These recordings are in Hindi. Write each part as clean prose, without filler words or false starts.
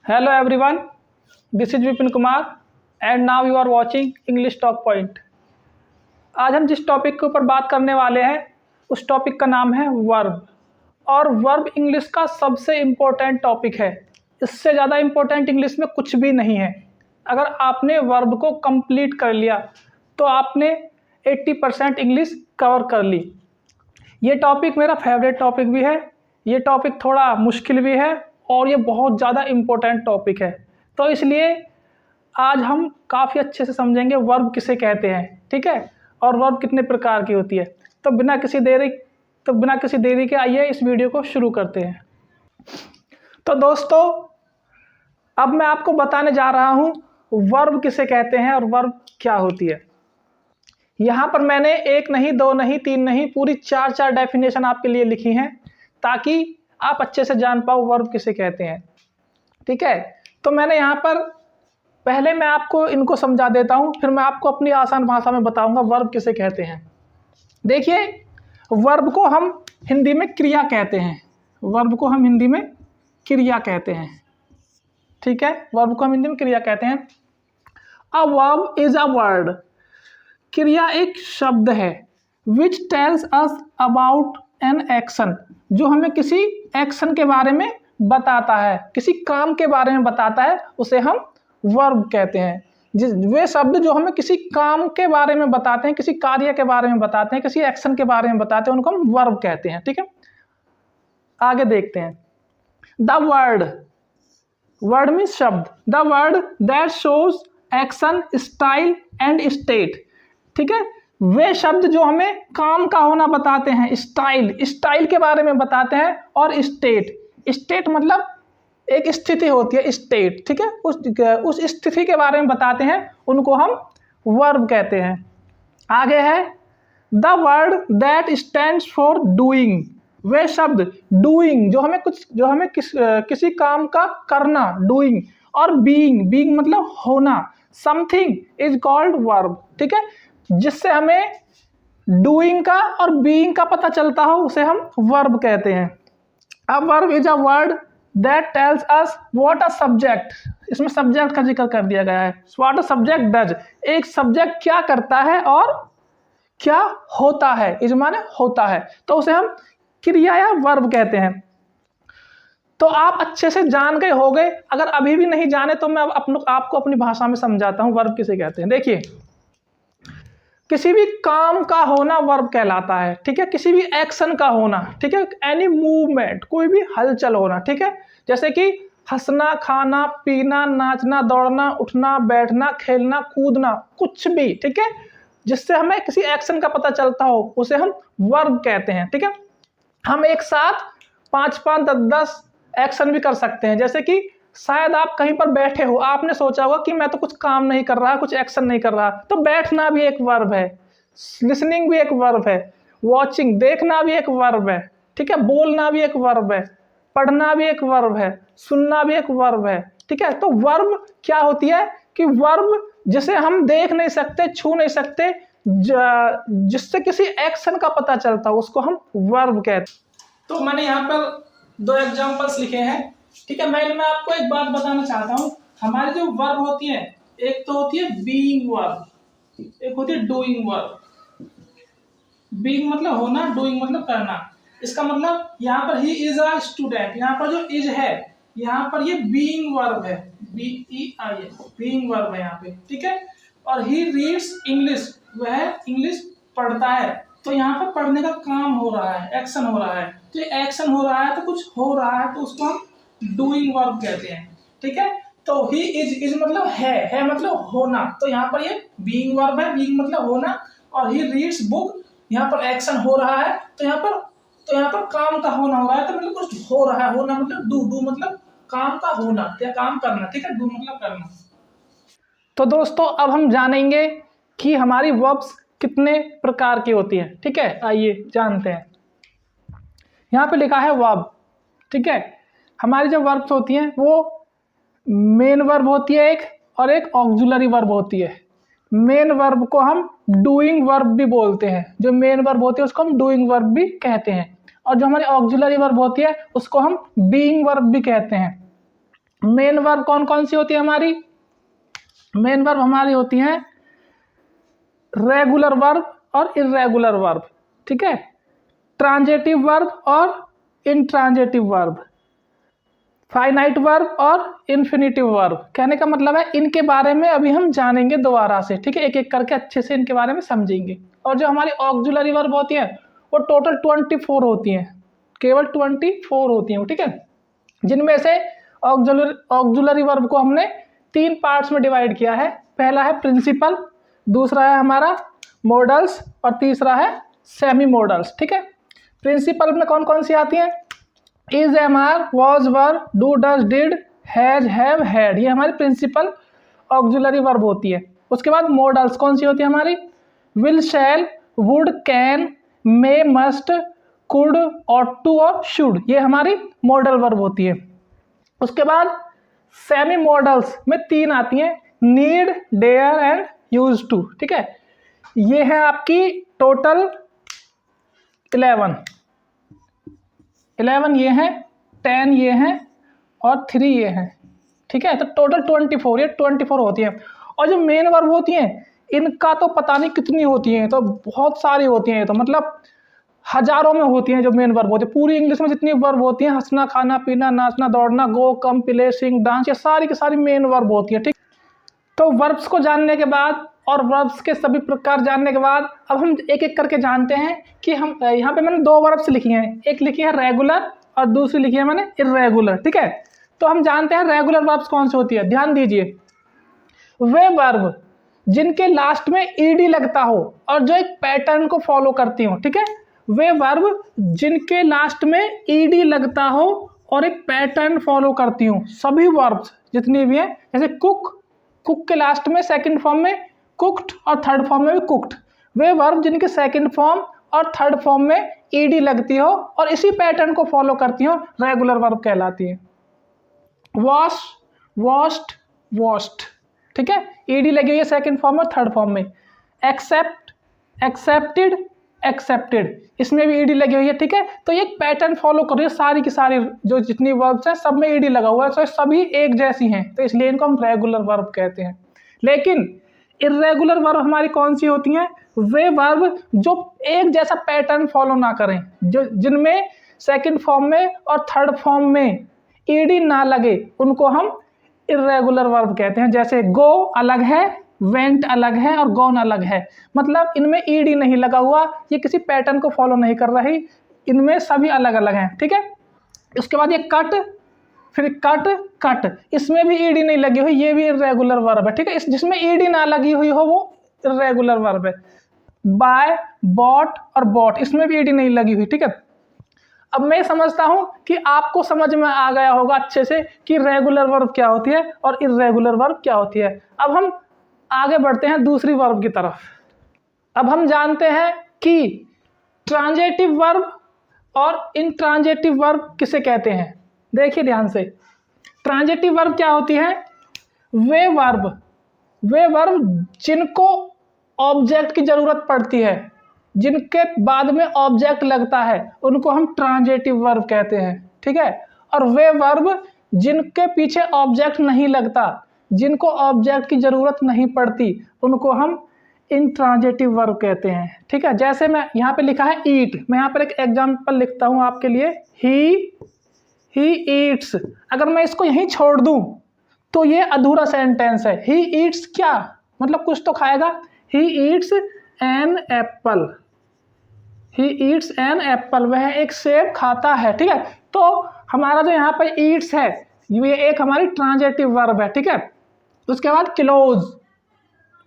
Hello everyone, this is Vipin Kumar and now you are watching English Talk Point। आज हम जिस टॉपिक के ऊपर बात करने वाले हैं उस टॉपिक का नाम है वर्ब। और वर्ब इंग्लिश का सबसे इम्पोर्टेंट टॉपिक है। इससे ज़्यादा इम्पोर्टेंट इंग्लिश में कुछ भी नहीं है। अगर आपने वर्ब को कंप्लीट कर लिया तो आपने 80% इंग्लिश कवर कर ली। ये टॉपिक मेरा फेवरेट टॉपिक भी है, ये टॉपिक थोड़ा मुश्किल भी है और ये बहुत ज़्यादा इम्पोर्टेंट टॉपिक है। तो इसलिए आज हम काफ़ी अच्छे से समझेंगे वर्ब किसे कहते हैं, ठीक है, और वर्ब कितने प्रकार की होती है। तो बिना किसी देरी के आइए इस वीडियो को शुरू करते हैं। तो दोस्तों, अब मैं आपको बताने जा रहा हूँ वर्ब किसे कहते हैं और वर्ब क्या होती है। यहाँ पर मैंने एक नहीं, दो नहीं, तीन नहीं, पूरी चार डेफिनेशन आपके लिए लिखी हैं ताकि आप अच्छे से जान पाओ वर्ब किसे कहते हैं, ठीक है। तो मैंने यहाँ पर पहले मैं आपको इनको समझा देता हूँ, फिर मैं आपको अपनी आसान भाषा में बताऊंगा वर्ब किसे कहते हैं। देखिए, वर्ब को हम हिंदी में क्रिया कहते हैं। वर्ब को हम हिंदी में क्रिया कहते हैं, ठीक है। वर्ब को हम हिंदी में क्रिया कहते हैं। A verb is a word. क्रिया एक शब्द है which tells us about an action, जो हमें किसी एक्शन के बारे में बताता है, किसी काम के बारे में बताता है, उसे हम वर्ब कहते हैं। वे शब्द जो हमें किसी काम के बारे में बताते हैं, किसी कार्य के बारे में बताते हैं, किसी एक्शन के बारे में बताते हैं, उनको हम वर्ब कहते हैं, ठीक है। आगे देखते हैं। द वर्ड, वर्ड मीन्स शब्द। The word that shows action, style and state, ठीक है। वे शब्द जो हमें काम का होना बताते हैं, स्टाइल के बारे में बताते हैं, और स्टेट मतलब एक स्थिति होती है, स्टेट, ठीक है। उस स्थिति के बारे में बताते हैं, उनको हम वर्ब कहते हैं। आगे है the word that stands for doing. वे शब्द डूइंग जो हमें किसी काम का करना, डूइंग, और बीइंग मतलब होना, समथिंग इज कॉल्ड वर्ब, ठीक है। जिससे हमें डूइंग का और बीइंग का पता चलता हो उसे हम वर्ब कहते हैं। A verb is a word that tells us what a subject, इसमें सब्जेक्ट का जिक्र कर दिया गया है। व्हाट अ सब्जेक्ट डज, एक सब्जेक्ट क्या करता है और क्या होता है, इज माने होता है, तो उसे हम क्रिया या वर्ब कहते हैं। तो आप अच्छे से जान गए हो गए। अगर अभी भी नहीं जाने तो मैं आपको अपनी भाषा में समझाता हूँ वर्ब किसे कहते हैं। देखिए, किसी भी काम का होना वर्ब कहलाता है, ठीक है। किसी भी एक्शन का होना, ठीक है। एनी मूवमेंट, कोई भी हलचल होना, ठीक है। जैसे कि हंसना, खाना, पीना, नाचना, दौड़ना, उठना, बैठना, खेलना, कूदना, कुछ भी, ठीक है, जिससे हमें किसी एक्शन का पता चलता हो उसे हम वर्ब कहते हैं, ठीक है। हम एक साथ 5-5, 10-10 एक्शन भी कर सकते हैं। जैसे कि शायद आप कहीं पर बैठे हो, आपने सोचा होगा कि मैं तो कुछ काम नहीं कर रहा, कुछ एक्शन नहीं कर रहा, तो बैठना भी एक वर्ब है, लिसनिंग भी एक वर्ब है, वॉचिंग, देखना भी एक वर्ब है, ठीक है, बोलना भी एक वर्ब है, पढ़ना भी एक वर्ब है, सुनना भी एक वर्ब है, ठीक है। तो वर्ब क्या होती है कि वर्ब जिसे हम देख नहीं सकते, छू नहीं सकते, जिससे किसी एक्शन का पता चलता हो, उसको हम वर्ब कहते हैं। तो मैंने यहाँ पर 2 एग्जाम्पल्स लिखे हैं, ठीक है। मैं आपको एक बात बताना चाहता हूँ। हमारी जो वर्ब होती है, एक तो होती है बीइंग वर्ब, एक होती है डूइंग वर्ब। बीइंग मतलब होना, डूइंग मतलब करना। इसका मतलब यहाँ पर ही इज अ स्टूडेंट, यहाँ पर जो इज है, यहाँ पर ये बीइंग वर्ब है, BEI, बीइंग वर्ब है यहाँ पे, ठीक है। और ही रीड्स इंग्लिश, वह इंग्लिश पढ़ता है, तो यहाँ पर पढ़ने का काम हो रहा है, एक्शन हो रहा है। तो ये एक्शन हो रहा है, तो कुछ हो रहा है, तो उसको हम डूइंग वर्ब कहते हैं, ठीक है। तो ही इज मतलब है मतलब होना, तो यहाँ पर ये बीइंग वर्ब है, बीइंग मतलब होना। और ही रीड्स बुक, यहाँ पर एक्शन हो रहा है, तो यहाँ पर काम का होना हो रहा है, तो मतलब कुछ हो रहा है, होना मतलब डू मतलब काम का होना या काम करना, ठीक है। डू मतलब करना। तो दोस्तों, अब हम जानेंगे कि हमारी वर्ब्स कितने प्रकार की होती हैं, ठीक है। आइए जानते हैं। यहाँ पे लिखा है वर्ब, ठीक है। हमारी जो वर्ब्स होती हैं वो मेन वर्ब होती है एक, और एक ऑक्सिलरी वर्ब होती है। मेन वर्ब को हम डूइंग वर्ब भी बोलते हैं, जो मेन वर्ब होती है उसको हम डूइंग वर्ब भी कहते हैं, और जो हमारी ऑक्सिलरी वर्ब होती है उसको हम बीइंग वर्ब भी कहते हैं। मेन वर्ब कौन कौन सी होती है हमारी? मेन वर्ब हमारी होती हैं रेगुलर वर्ब और इर्रेगुलर वर्ब, ठीक है, ट्रांजेटिव वर्ब और इनट्रांजेटिव वर्ब, फाइनाइट वर्ब और इन्फिनिटिव वर्ब। कहने का मतलब है इनके बारे में अभी हम जानेंगे दोबारा से, ठीक है, एक एक करके अच्छे से इनके बारे में समझेंगे। और जो हमारी ऑक्सिलरी वर्ब होती है वो टोटल 24 होती हैं, केवल 24 होती हैं, ठीक है, जिनमें से ऑक्सिलरी वर्ब को हमने 3 पार्ट्स में डिवाइड किया है। पहला है प्रिंसिपल, दूसरा है हमारा मॉडल्स और तीसरा है सेमी मॉडल्स, ठीक है। प्रिंसिपल में कौन कौन सी आती हैं? Is, am are, was, were, do, does, did, has, have, had, ये हमारी प्रिंसिपल ऑक्सिलरी वर्ब होती है। उसके बाद मॉडल्स कौन सी होती है हमारी? Will, shall, would, can, may, must, could, ought to और शुड, ये हमारी मॉडल वर्ब होती है। उसके बाद सेमी मॉडल्स में 3 आती हैं, need, dare and use to, ठीक है। ये है आपकी टोटल 11 ये हैं, 10 ये हैं और 3 ये हैं, ठीक है। तो टोटल 24, ये 24 होती हैं। और जो मेन वर्ब होती हैं इनका तो पता नहीं कितनी होती हैं, तो बहुत सारी होती हैं, तो मतलब हजारों में होती हैं जो मेन वर्ब होती है। पूरी इंग्लिश में जितनी वर्ब होती हैं, हंसना, खाना, पीना, नाचना, दौड़ना, गो, कम, प्ले, सिंग, डांस, ये सारी की सारी मेन वर्ब होती है, ठीक। तो वर्ब्स को जानने के बाद और वर्ब्स के सभी प्रकार जानने के बाद अब हम एक एक करके जानते हैं कि हम यहाँ पे मैंने 2 वर्ब्स लिखी हैं, एक लिखी है रेगुलर और दूसरी लिखी है मैंने इर्रेगुलर, ठीक है। तो हम जानते हैं रेगुलर वर्ब्स कौन सी होती है। ध्यान दीजिए, वे वर्ब जिनके लास्ट में ईडी लगता हो और जो एक पैटर्न को फॉलो करती हो, ठीक है, वे वर्ब जिनके लास्ट में ईडी लगता हो और एक पैटर्न फॉलो करती हूँ। सभी वर्ब्स जितनी भी हैं, जैसे कुक, कुक के लास्ट में सेकंड फॉर्म में कुक्ड और थर्ड फॉर्म में भी कुक्ड, वे वर्ब जिनके सेकंड फॉर्म और थर्ड फॉर्म में ईडी लगती हो और इसी पैटर्न को फॉलो करती हो, रेगुलर वर्ब कहलाती है। वॉश, वॉश्ड, वॉश्ड, ठीक है, ईडी लगी हुई है सेकंड फॉर्म और थर्ड फॉर्म में। एक्सेप्ट, एक्सेप्टेड, एक्सेप्टेड, इसमें भी ईडी लगी हुई है, ठीक है। तो ये एक पैटर्न फॉलो कर रही है, सारी की सारी जो जितनी वर्ब्स हैं सब में ईडी लगा हुआ है, तो सभी एक जैसी हैं, तो इसलिए इनको हम रेगुलर वर्ब कहते हैं। लेकिन इर्रेगुलर वर्ब हमारी कौन सी होती हैं? वे वर्ब जो एक जैसा पैटर्न फॉलो ना करें, जो जिनमें सेकंड फॉर्म में और थर्ड फॉर्म में ईडी ना लगे, उनको हम इर्रेगुलर वर्ब कहते हैं। जैसे गो अलग है, वेंट अलग है और गॉन अलग है, मतलब इनमें ईडी नहीं लगा हुआ, ये किसी पैटर्न को फॉलो नहीं कर रही, इनमें सभी अलग अलग हैं, ठीक है। उसके बाद ये कट, फिर कट, कट, इसमें भी ईडी नहीं लगी हुई, ये भी इर्रेगुलर वर्ब है, ठीक है। इस जिसमें ईडी ना लगी हुई हो वो इर्रेगुलर वर्ब है। बाय, बॉट और बॉट, इसमें भी ईडी नहीं लगी हुई, ठीक है। अब मैं समझता हूं कि आपको समझ में आ गया होगा अच्छे से कि रेगुलर वर्ब क्या होती है और इर्रेगुलर वर्ब क्या होती है। अब हम आगे बढ़ते हैं दूसरी वर्ब की तरफ। अब हम जानते हैं कि ट्रांजेटिव वर्ब और इनट्रांजेटिव वर्ब किसे कहते हैं। देखिए ध्यान से, ट्रांजेटिव वर्ब क्या होती है? वे वर्ब जिनको ऑब्जेक्ट की जरूरत पड़ती है, जिनके बाद में ऑब्जेक्ट लगता है, उनको हम ट्रांजेटिव वर्ब कहते हैं, ठीक है। और वे वर्ब जिनके पीछे ऑब्जेक्ट नहीं लगता, जिनको ऑब्जेक्ट की जरूरत नहीं पड़ती, उनको हम इनट्रांजेटिव वर्ब कहते हैं, ठीक है। जैसे मैं यहाँ पे लिखा है ईट, मैं यहाँ पर एक एग्जाम्पल लिखता हूँ आपके लिए, ही ईट्स। अगर मैं इसको यहीं छोड़ दूं तो ये अधूरा सेंटेंस है। ही ईट्स क्या मतलब, कुछ तो खाएगा। He eats an apple, he eats an apple, वह एक सेब खाता है, ठीक है। तो हमारा जो यहाँ पर ईट्स है ये एक हमारी ट्रांजेटिव वर्ब है, ठीक है। उसके बाद क्लोज,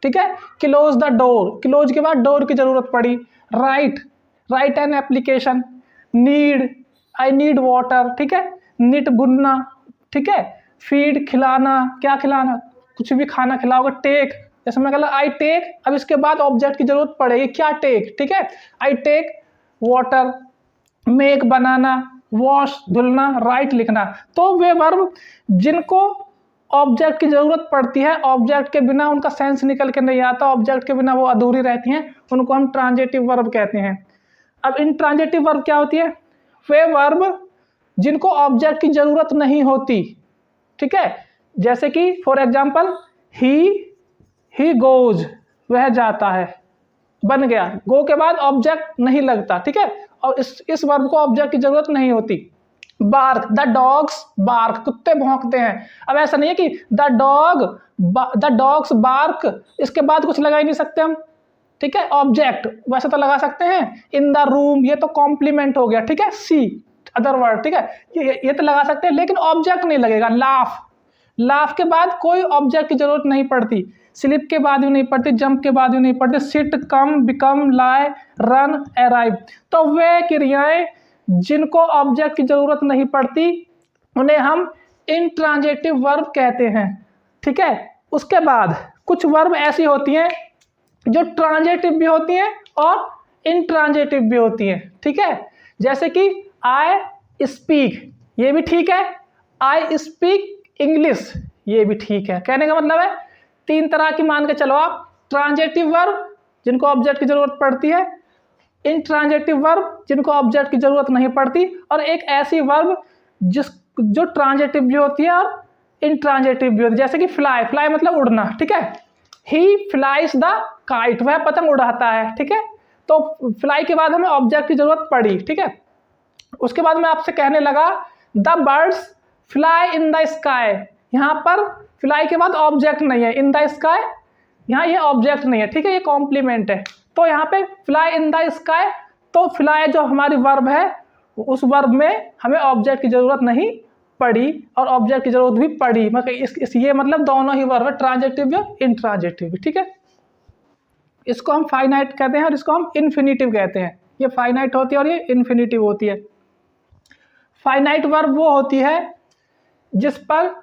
ठीक है, क्लोज द डोर, क्लोज के बाद डोर की जरूरत पड़ी। Right an application. Need, I need water, ठीक है। निट बुनना, ठीक है। फीड खिलाना, क्या खिलाना, कुछ भी खाना खिलाओगे। टेक, जैसे मैं कहला आई टेक, अब इसके बाद ऑब्जेक्ट की जरूरत पड़ेगी, क्या टेक, ठीक है। I take water. मेक बनाना, वॉश धुलना, राइट लिखना। तो वे वर्ब जिनको ऑब्जेक्ट की जरूरत पड़ती है, ऑब्जेक्ट के बिना उनका सेंस निकल के नहीं आता, ऑब्जेक्ट के बिना वो अधूरी रहती हैं, उनको हम ट्रांजेटिव वर्ब कहते हैं। अब इन ट्रांजेटिव वर्ब क्या होती है? वे वर्ब जिनको ऑब्जेक्ट की जरूरत नहीं होती, ठीक है। जैसे कि फॉर एग्जाम्पल ही गोज, वह जाता है, बन गया। गो के बाद ऑब्जेक्ट नहीं लगता, ठीक है, और इस वर्ब को ऑब्जेक्ट की जरूरत नहीं होती। बार्क, द डॉग्स बार्क, कुत्ते भौंकते हैं। अब ऐसा नहीं है कि द डॉग्स बार्क, इसके बाद कुछ लगा ही नहीं सकते हम, ठीक है। ऑब्जेक्ट वैसे तो लगा सकते हैं, इन द रूम, ये तो कॉम्प्लीमेंट हो गया, ठीक है। सी अदर वर्ड, ठीक है, ये तो लगा सकते हैं, लेकिन ऑब्जेक्ट नहीं लगेगा। लाफ के बाद कोई ऑब्जेक्ट की जरूरत नहीं पड़ती, स्लिप के बाद भी नहीं पड़ती, जंप के बाद भी नहीं पड़ती, सिट, कम, बिकम, लाई, रन, अराइव। तो वे क्रियाएं जिनको ऑब्जेक्ट की जरूरत नहीं पड़ती उन्हें हम इंट्रांजिटिव वर्ब कहते हैं, ठीक है। उसके बाद कुछ वर्ब ऐसी होती हैं जो ट्रांजिटिव भी होती हैं और इंट्रांजिटिव भी होती हैं, ठीक है। जैसे कि आई स्पीक, ये भी ठीक है। आई स्पीक इंग्लिश, ये भी ठीक है। कहने का मतलब है तीन तरह की मान के चलो आप, ट्रांजिटिव वर्ब जिनको ऑब्जेक्ट की जरूरत पड़ती है, इंट्रांजिटिव वर्ब जिनको ऑब्जेक्ट की जरूरत नहीं पड़ती, और एक ऐसी वर्ब जो ट्रांजिटिव भी होती है और इंट्रांजिटिव भी होती है। जैसे कि फ्लाई, फ्लाई मतलब उड़ना, ठीक है। ही फ्लाइज द काइट, वह पतंग उड़ाता है, ठीक है। तो फ्लाई के बाद हमें ऑब्जेक्ट की जरूरत पड़ी, ठीक है। उसके बाद मैं आपसे कहने लगा the birds fly in the sky, यहाँ पर फ्लाई के बाद ऑब्जेक्ट नहीं है, इन द स्काई यहाँ ये ऑब्जेक्ट नहीं है, ठीक है, ये कॉम्प्लीमेंट है। तो यहाँ पे फ्लाई इन द स्काई, तो फ्लाई जो हमारी वर्ब है उस वर्ब में हमें ऑब्जेक्ट की जरूरत नहीं पड़ी और ऑब्जेक्ट की जरूरत भी पड़ी, मतलब ये मतलब दोनों ही वर्ब है, ट्रांजिटिव और इंट्रांजिटिव, ठीक है। इसको हम फाइनाइट कहते हैं और इसको हम इन्फिनिटिव कहते हैं। ये फाइनाइट होती है और ये इन्फिनिटिव होती है। फाइनाइट वर्ब वो होती है जिस पर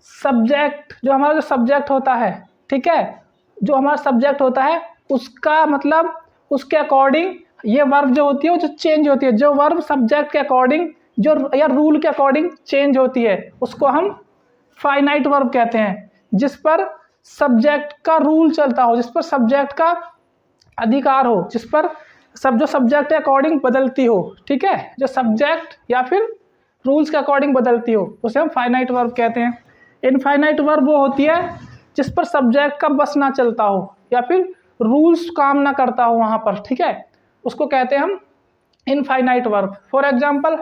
सब्जेक्ट, जो हमारा सब्जेक्ट होता है, ठीक है, जो हमारा सब्जेक्ट होता है उसका मतलब उसके अकॉर्डिंग ये वर्ब जो होती है वो जो चेंज होती है, जो वर्ब सब्जेक्ट के अकॉर्डिंग जो या रूल के अकॉर्डिंग चेंज होती है उसको हम फाइनाइट वर्ब कहते हैं। जिस पर सब्जेक्ट का रूल चलता हो, जिस पर सब्जेक्ट का अधिकार हो, जिस पर जो सब्जेक्ट के अकॉर्डिंग बदलती हो, ठीक है, जो सब्जेक्ट या फिर रूल्स के अकॉर्डिंग बदलती हो, उसे हम फाइनाइट वर्ब कहते हैं। इनफाइनाइट वर्ब वो होती है जिस पर सब्जेक्ट का बस ना चलता हो या फिर रूल्स काम ना करता हो वहाँ पर, ठीक है, उसको कहते हैं हम infinite verb. For example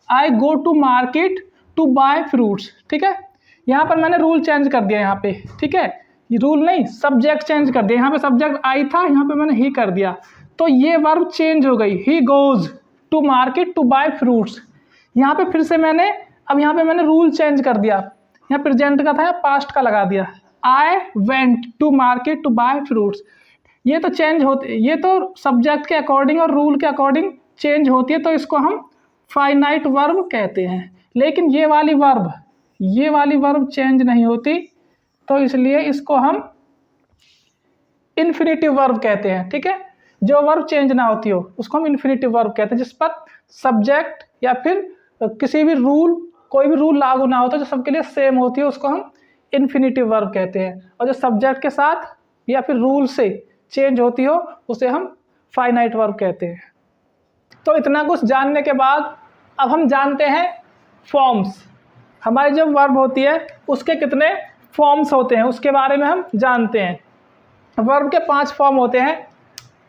I go to market to buy fruits, ठीक है, यहाँ पर मैंने रूल चेंज कर दिया यहाँ पे, ठीक है, ये रूल नहीं सब्जेक्ट चेंज कर दिया। यहाँ पे सब्जेक्ट आई था, यहाँ पे मैंने ही कर दिया, तो ये वर्ब चेंज हो गई। He goes to market to buy fruits. यहाँ पे फिर से मैंने यहाँ पे मैंने रूल चेंज कर दिया, यहाँ प्रेजेंट का था, यहाँ पास्ट का लगा दिया। I went to market to buy fruits, ये तो चेंज होती, ये तो सब्जेक्ट के अकॉर्डिंग और रूल के अकॉर्डिंग चेंज होती है, तो इसको हम फाइनाइट वर्ब कहते हैं। लेकिन ये वाली वर्ब चेंज नहीं होती, तो इसलिए इसको हम इन्फिनिटिव वर्ब कहते हैं, ठीक है। जो वर्ब चेंज ना होती हो उसको हम इन्फिनिटिव वर्ब कहते हैं, जिस पर सब्जेक्ट या फिर किसी भी रूल, कोई भी रूल लागू ना होता, जो सबके लिए सेम होती है, उसको हम इन्फिनिटिव वर्ब कहते हैं। और जो सब्जेक्ट के साथ या फिर रूल से चेंज होती हो उसे हम फाइनाइट वर्ब कहते हैं। तो इतना कुछ जानने के बाद अब हम जानते हैं फॉर्म्स। हमारी जो वर्ब होती है उसके कितने फॉर्म्स होते हैं उसके बारे में हम जानते हैं। वर्ब के 5 फॉर्म होते हैं,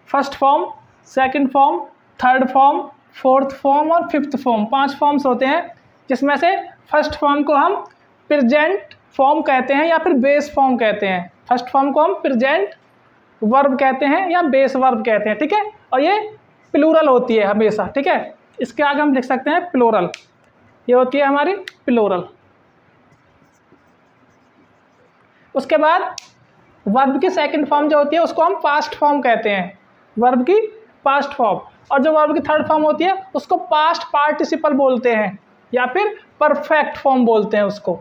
first form, second form, third form, fourth form और फिफ्थ फॉर्म। 5 फॉर्म्स होते हैं, जिसमें से फर्स्ट फॉर्म को हम प्रेजेंट फॉर्म कहते हैं या फिर बेस फॉर्म कहते हैं। फर्स्ट फॉर्म को हम प्रेजेंट वर्ब कहते हैं या बेस वर्ब कहते हैं, ठीक है, और ये प्लूरल होती है हमेशा, ठीक है। इसके आगे हम लिख सकते हैं प्लूरल, ये होती है हमारी प्लूरल। उसके बाद वर्ब की सेकंड फॉर्म जो होती है उसको हम पास्ट फॉर्म कहते हैं, वर्ब की पास्ट फॉर्म। और जो वर्ब की थर्ड फॉर्म होती है उसको पास्ट पार्टिसिपल बोलते हैं या फिर परफेक्ट फॉर्म बोलते हैं उसको।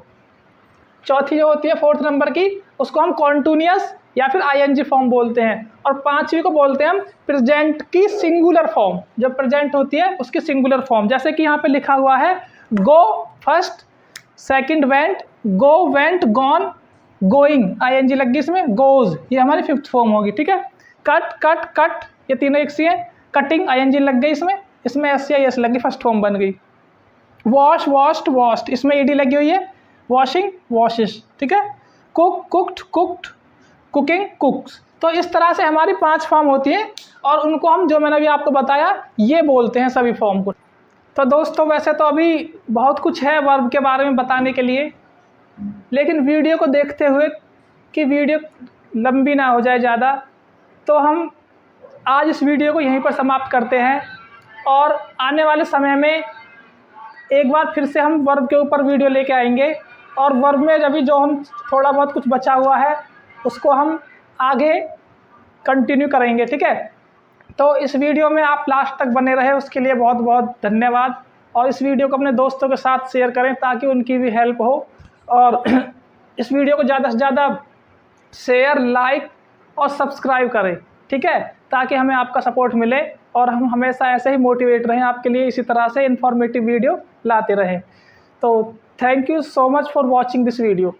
चौथी जो होती है फोर्थ नंबर की, उसको हम कॉन्टिन्यूअस या फिर आईएनजी फॉर्म बोलते हैं। और पांचवी को बोलते हैं हम प्रेजेंट की सिंगुलर फॉर्म, जब प्रेजेंट होती है उसकी सिंगुलर फॉर्म। जैसे कि यहाँ पे लिखा हुआ है go first, second went, go went, gone, going, ING लग गई इसमें, गोज, ये हमारी फिफ्थ फॉर्म होगी, ठीक है। कट कट कट, ये तीनों एक सी है। कटिंग आईएनजी लग गई इसमें एस या एस लग गई, फर्स्ट फॉर्म बन गई। वॉश वॉश्ड वॉश्ड, इसमें ईडी लगी हुई है, वॉशिंग वॉशेस, ठीक है। Cook cooked cooked, cooking कुक्स। तो इस तरह से हमारी 5 फॉर्म होती हैं और उनको हम, जो मैंने अभी आपको बताया, ये बोलते हैं सभी फॉर्म को। तो दोस्तों वैसे तो अभी बहुत कुछ है वर्ब के बारे में बताने के लिए, लेकिन वीडियो को देखते हुए कि वीडियो लंबी ना हो जाए ज़्यादा, तो हम आज इस वीडियो को यहीं पर समाप्त करते हैं और आने वाले समय में एक बार फिर से हम वर्ब के ऊपर वीडियो लेके आएंगे और वर्ब में अभी जो हम थोड़ा बहुत कुछ बचा हुआ है उसको हम आगे कंटिन्यू करेंगे, ठीक है। तो इस वीडियो में आप लास्ट तक बने रहे उसके लिए बहुत बहुत धन्यवाद और इस वीडियो को अपने दोस्तों के साथ शेयर करें ताकि उनकी भी हेल्प हो और इस वीडियो को ज़्यादा से ज़्यादा शेयर, लाइक और सब्सक्राइब करें, ठीक है, ताकि हमें आपका सपोर्ट मिले और हम हमेशा ऐसे ही मोटिवेट रहें आपके लिए, इसी तरह से इन्फॉर्मेटिव वीडियो लाते रहें। तो thank you so much for watching this video.